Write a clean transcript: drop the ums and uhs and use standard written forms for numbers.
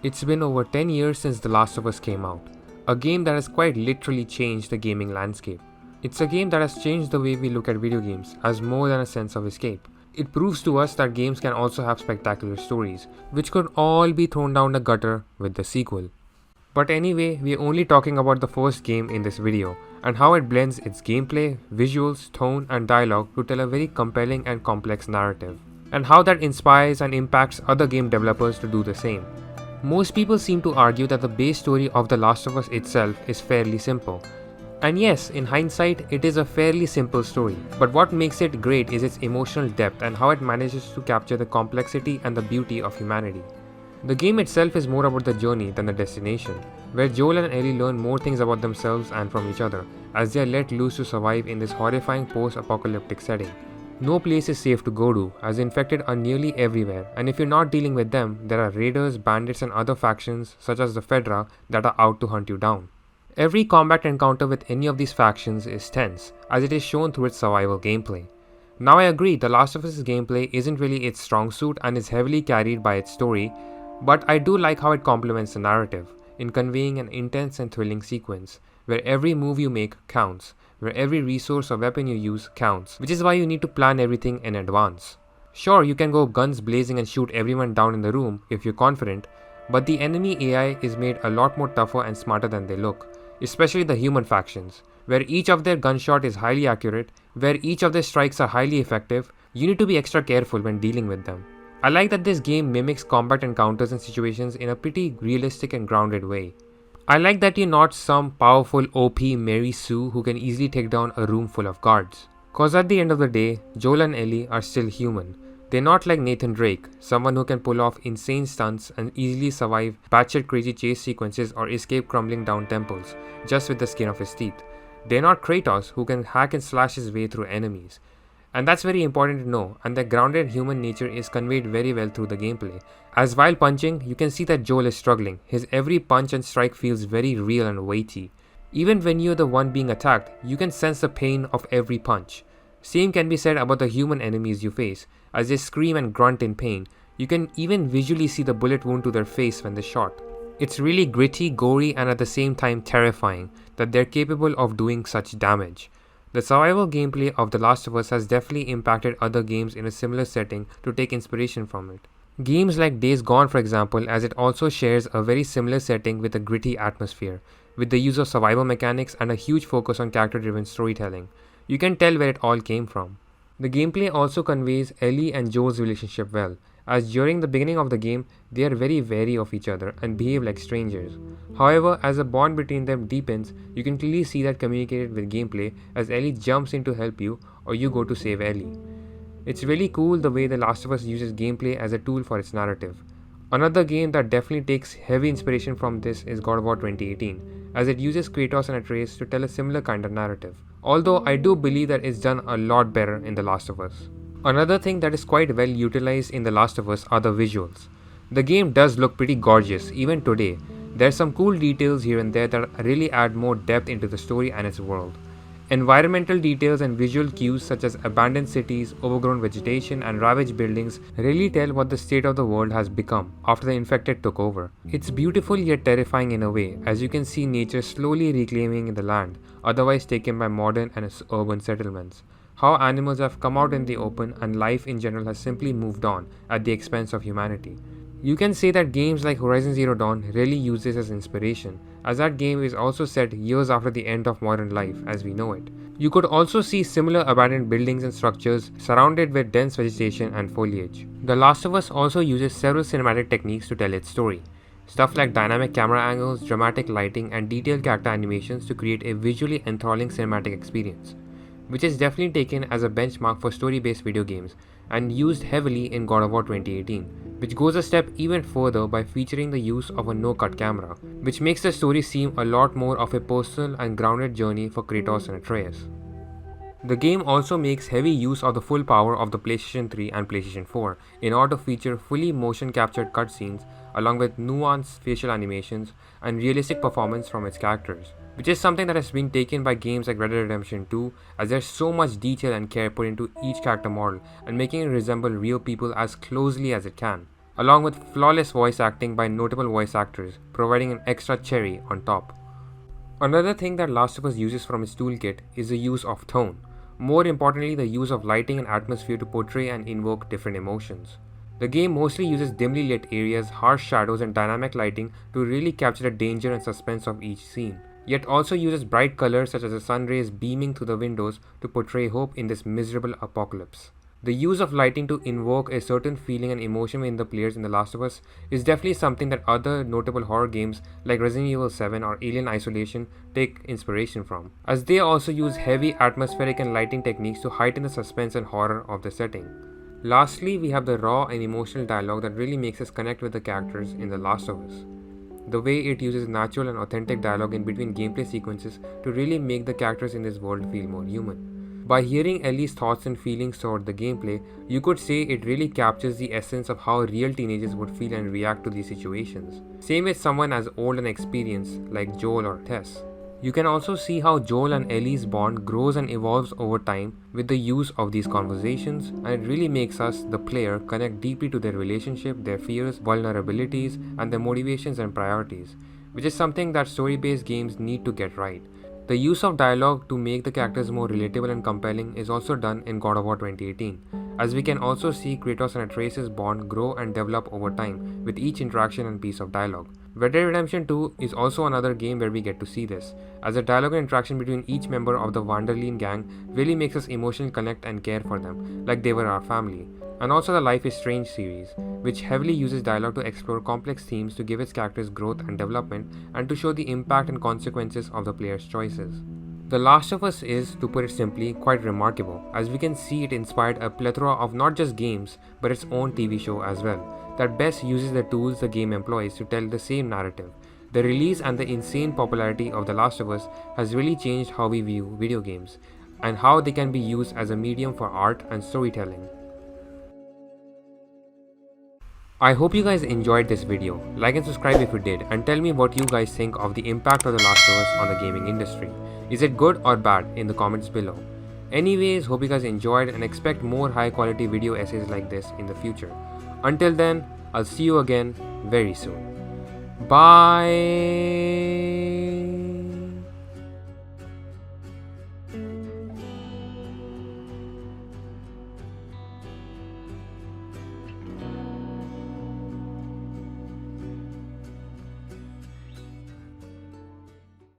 It's been over 10 years since The Last of Us came out, a game that has quite literally changed the gaming landscape. It's a game that has changed the way we look at video games as more than a sense of escape. It proves to us that games can also have spectacular stories, which could all be thrown down the gutter with the sequel. But anyway, we're only talking about the first game in this video, and how it blends its gameplay, visuals, tone, and dialogue to tell a very compelling and complex narrative, and how that inspires and impacts other game developers to do the same. Most people seem to argue that the base story of The Last of Us itself is fairly simple. And yes, in hindsight, it is a fairly simple story, but what makes it great is its emotional depth and how it manages to capture the complexity and the beauty of humanity. The game itself is more about the journey than the destination, where Joel and Ellie learn more things about themselves and from each other, as they are let loose to survive in this horrifying post-apocalyptic setting. No place is safe to go to, as the infected are nearly everywhere, and if you're not dealing with them, there are raiders, bandits and other factions, such as the Fedra, that are out to hunt you down. Every combat encounter with any of these factions is tense, as it is shown through its survival gameplay. Now I agree, The Last of Us' gameplay isn't really its strong suit and is heavily carried by its story, but I do like how it complements the narrative, in conveying an intense and thrilling sequence, where every move you make counts, where every resource or weapon you use counts, which is why you need to plan everything in advance. Sure, you can go guns blazing and shoot everyone down in the room if you're confident, but the enemy AI is made a lot more tougher and smarter than they look, especially the human factions, where each of their gunshot is highly accurate, where each of their strikes are highly effective. You need to be extra careful when dealing with them. I like that this game mimics combat encounters and situations in a pretty realistic and grounded way. I like that you're not some powerful OP Mary Sue who can easily take down a room full of guards. Cause at the end of the day, Joel and Ellie are still human. They're not like Nathan Drake, someone who can pull off insane stunts and easily survive batshit crazy chase sequences or escape crumbling down temples, just with the skin of his teeth. They're not Kratos, who can hack and slash his way through enemies. And that's very important to know, and the grounded human nature is conveyed very well through the gameplay. As while punching, you can see that Joel is struggling. His every punch and strike feels very real and weighty. Even when you're the one being attacked, you can sense the pain of every punch. Same can be said about the human enemies you face. As they scream and grunt in pain, you can even visually see the bullet wound to their face when they shot. It's really gritty, gory, and at the same time terrifying that they're capable of doing such damage. The survival gameplay of The Last of Us has definitely impacted other games in a similar setting to take inspiration from it. Games like Days Gone, for example, as it also shares a very similar setting with a gritty atmosphere, with the use of survival mechanics and a huge focus on character-driven storytelling. You can tell where it all came from. The gameplay also conveys Ellie and Joel's relationship well, as during the beginning of the game, they are very wary of each other and behave like strangers. However, as the bond between them deepens, you can clearly see that communicated with gameplay as Ellie jumps in to help you or you go to save Ellie. It's really cool the way The Last of Us uses gameplay as a tool for its narrative. Another game that definitely takes heavy inspiration from this is God of War 2018, as it uses Kratos and Atreus to tell a similar kind of narrative. Although I do believe that it's done a lot better in The Last of Us. Another thing that is quite well utilized in The Last of Us are the visuals. The game does look pretty gorgeous, even today. There's some cool details here and there that really add more depth into the story and its world. Environmental details and visual cues such as abandoned cities, overgrown vegetation, and ravaged buildings really tell what the state of the world has become after the infected took over. It's beautiful yet terrifying in a way, as you can see nature slowly reclaiming the land, otherwise taken by modern and urban settlements. How animals have come out in the open and life in general has simply moved on at the expense of humanity. You can say that games like Horizon Zero Dawn really use this as inspiration, as that game is also set years after the end of modern life as we know it. You could also see similar abandoned buildings and structures surrounded with dense vegetation and foliage. The Last of Us also uses several cinematic techniques to tell its story. Stuff like dynamic camera angles, dramatic lighting, and detailed character animations to create a visually enthralling cinematic experience, which is definitely taken as a benchmark for story-based video games and used heavily in God of War 2018, which goes a step even further by featuring the use of a no-cut camera, which makes the story seem a lot more of a personal and grounded journey for Kratos and Atreus. The game also makes heavy use of the full power of the PlayStation 3 and PlayStation 4 in order to feature fully motion-captured cutscenes along with nuanced facial animations and realistic performance from its characters, which is something that has been taken by games like Red Dead Redemption 2, as there's so much detail and care put into each character model and making it resemble real people as closely as it can. along with flawless voice acting by notable voice actors, providing an extra cherry on top. Another thing that Last of Us uses from its toolkit is the use of tone. More importantly, the use of lighting and atmosphere to portray and invoke different emotions. The game mostly uses dimly lit areas, harsh shadows, and dynamic lighting to really capture the danger and suspense of each scene, yet also uses bright colors such as the sun rays beaming through the windows to portray hope in this miserable apocalypse. The use of lighting to invoke a certain feeling and emotion in the players in The Last of Us is definitely something that other notable horror games like Resident Evil 7 or Alien Isolation take inspiration from, as they also use heavy atmospheric and lighting techniques to heighten the suspense and horror of the setting. Lastly, we have the raw and emotional dialogue that really makes us connect with the characters in The Last of Us. The way it uses natural and authentic dialogue in between gameplay sequences to really make the characters in this world feel more human. By hearing Ellie's thoughts and feelings toward the gameplay, you could say it really captures the essence of how real teenagers would feel and react to these situations. Same with someone as old and experienced like Joel or Tess. You can also see how Joel and Ellie's bond grows and evolves over time with the use of these conversations, and it really makes us, the player, connect deeply to their relationship, their fears, vulnerabilities, and their motivations and priorities, which is something that story-based games need to get right. The use of dialogue to make the characters more relatable and compelling is also done in God of War 2018, as we can also see Kratos and Atreus' bond grow and develop over time with each interaction and piece of dialogue. Red Dead Redemption 2 is also another game where we get to see this, as the dialogue and interaction between each member of the Van der Linde gang really makes us emotionally connect and care for them, like they were our family. And also the Life is Strange series, which heavily uses dialogue to explore complex themes to give its characters growth and development and to show the impact and consequences of the player's choices. The Last of Us is, to put it simply, quite remarkable, as we can see it inspired a plethora of not just games, but its own TV show as well, that best uses the tools the game employs to tell the same narrative. The release and the insane popularity of The Last of Us has really changed how we view video games, and how they can be used as a medium for art and storytelling. I hope you guys enjoyed this video. Like and subscribe if you did, and tell me what you guys think of the impact of The Last of Us on the gaming industry. Is it good or bad in the comments below? Anyways, hope you guys enjoyed and expect more high quality video essays like this in the future. Until then, I'll see you again very soon. Bye.